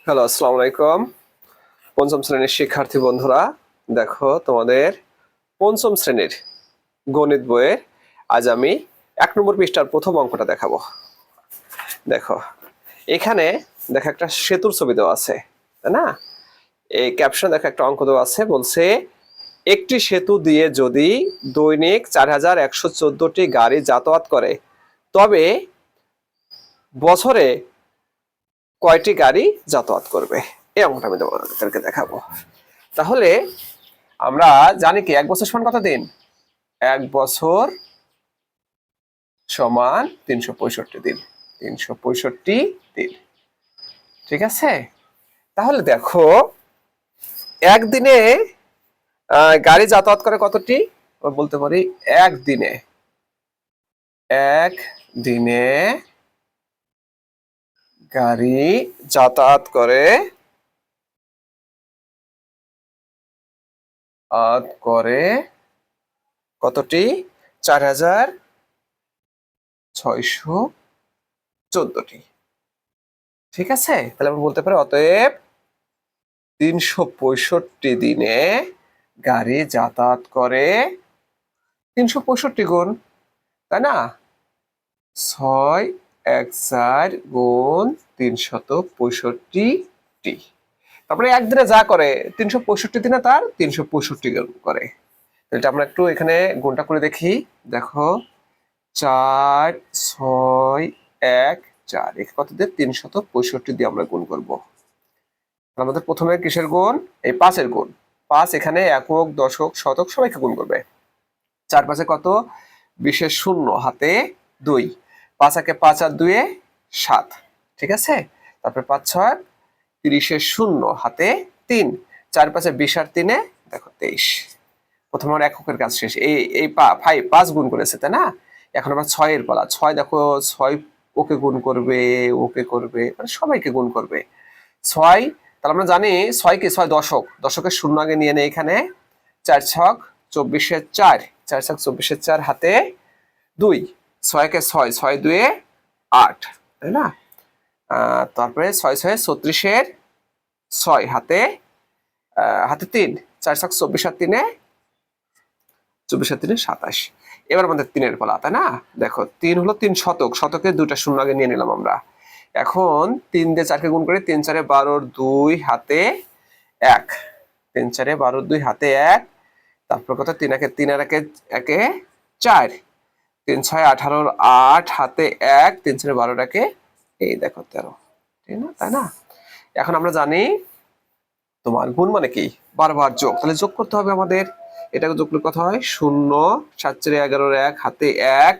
Hello, আসসালামু আলাইকুম। পঞ্চম শ্রেণীর শিক্ষার্থী বন্ধুরা, দেখো তোমাদের পঞ্চম শ্রেণীর গণিত বইয়ের আজ আমি 1 নম্বর পৃষ্ঠার প্রথম অঙ্কটা দেখাবো। দেখো এখানে দেখো একটা সেতুর ছবি দেওয়া আছে, তাই না? এই ক্যাপশনে দেখো একটা অঙ্ক দেওয়া আছে, বলছে একটি সেতু দিয়ে যদি দৈনিক 4114টি গাড়ি যাতায়াত করে তবে বছরে কয়টি গাড়ি যাতায়াত করবে। এই অঙ্কটা আমি তোমাদেরকে দেখাবো। তাহলে আমরা জানি কি 1 বছর সমান কত দিন? 1 বছর সমান 365 দিন। 365 দিন, ঠিক আছে? তাহলে দেখো একদিনে গাড়ি যাতায়াত করে কতটি? আমরা বলতে পারি একদিনে একদিনে গাড়ি যাতায়াত করে কতটি? 4614টি, ঠিক আছে? তাহলে আমরা বলতে পারি অতএব 365 দিনে গাড়ি যাতায়াত করে 365 গুণ, তাই না? 6 × 4 × 365টি। তারপরে একদিনে যা করে 365 দিনে তার 365 গুণ করে। এটা আমরা একটু এখানে গুণটা করে দেখি। দেখো 4 6 1 4, এখানে কত দিয়ে? 365 দিয়ে আমরা গুণ করব। আমাদের প্রথমে কিসের গুণ? এই 5-এর গুণ। 5 এখানে একক, দশক, শতক সবাইকে গুণ করবে। 4 5 কত? 20-এর 0 হাতে 2, 5 1 5 আর 2 7, ঠিক আছে? তারপরে 5 6 30-এর 0 হাতে 3, 4 5 20 আর 3 দেখো 23। প্রথম আমার এককের কাজ শেষ। এই 5 গুণ করেছে, তাই না? এখন আবার 6 এর পালা। 6 দেখো 6 ওকে গুণ করবে, ওকে করবে, মানে সবাইকে গুণ করবে। 6, তাহলে আমরা জানি 6 কি? 6 দশক, দশকের 0 আগে নিয়ে নেই এখানে। 4 ছক 24-এর 4, 4 ছক 24-এর 4 হাতে 2, 6 কে 6, 6 2 8, তাই না? তারপরে 6 6 36-এর 6 হাতে 3, 4 ছক 24 আর 3 24 আর 3 27। এবার আমাদের 3-এর পালা, তাই না? দেখো 3 হলো 3 শতক, শতকে 2টা 0 আগে নিয়ে নিলাম আমরা। এখন 3 দিয়ে 4 কে গুণ করে 3 4 12 2 হাতে 1, 3 4 12 2 হাতে 1, তারপর কত? 3 1 3 আর 1 4, 3 6 18 8 হাতে 1, 3 4 12 এই দেখো 13, ঠিক না? তাই না? এখন আমরা জানি তোমার গুণ মানে কি? বারবার যোগ, তাহলে যোগ করতে হবে আমাদের। এটাকে যোগ করলে কত হয়? 0 7 4 11 1 হাতে 1,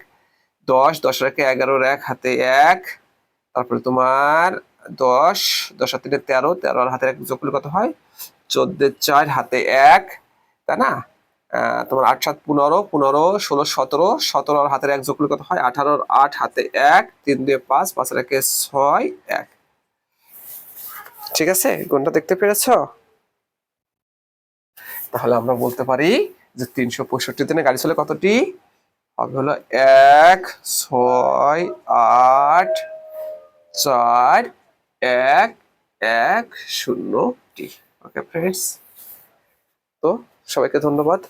10 10 আর 11 1 হাতে 1, তারপরে তোমার 10 10 আর 3 13, 13 আর হাতে 1 যোগ করলে কত হয়? 14 4 হাতে 1, তাই না? তোমার 8 7 15 15 16 17, 17 আর হাতের 1 যোগ করলে কত হয়? 18 8 হাতে 1, 3 2 5 5 আর 1 6 1, ঠিক আছে? গুণটা দেখতে পেরেছো? তাহলে আমরা বলতে পারি যে 365 দিনে গাড়ি চলে কতটি? হবে হলো 1 6 8 4 1 1 0টি। ওকে ফ্রেন্ডস, তো সবাইকে ধন্যবাদ।